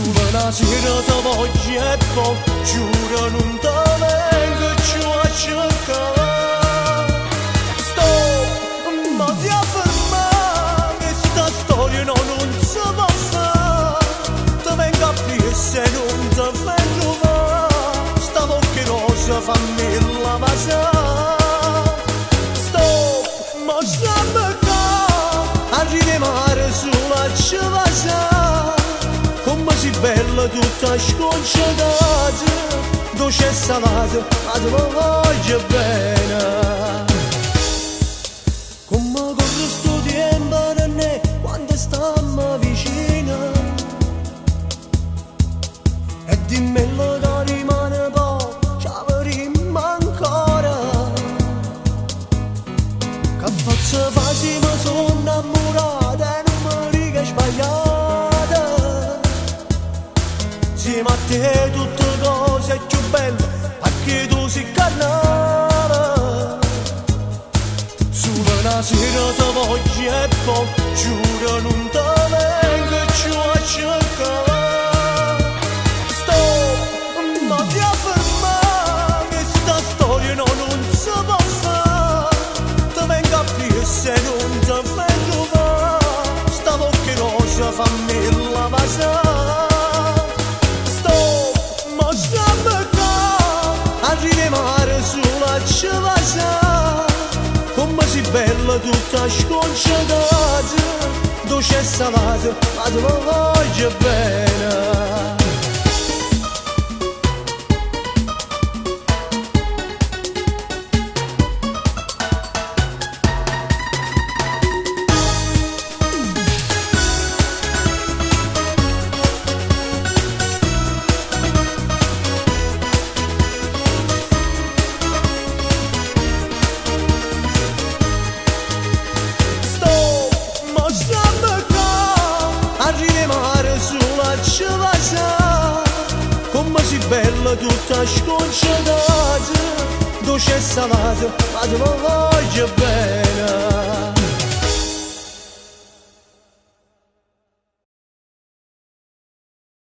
Una sera ti voglio e poi giuro non te vengo più a cercare. Ma ti afferma che sta storia non si può fare. Ti vengo a più se non ti vengo va. Sta bocca rosa fammi la passare. Ma stammi qua, arrivi mare sulla civasa. Come si bella tutta sconcertata, dolce e salata, ma te lo voglio bene. Come corre sto tempo da me, quando stiamo vicini. E dimmelo che rimane poco, ci avremo ancora. Che forza fa se mi sono innamorata e non mi riga sbagliata. Insieme a te tutte cose più belle, perché tu sei carnale. Solo una sera ti voglio e poi giuro non te vengo più a cercare. Ma ti afferma che sta storia non si può fare. Ti vengo a più se non ti vengo va. Sta bocca rosa fammi la passare. Arrivi mare sulla civasa. Come si bella tutta sconcertata, dolce e salata, ma te lo voglio bene. Come si bella tutta sconcertata, dolce e salata, ma te lo voglio bene.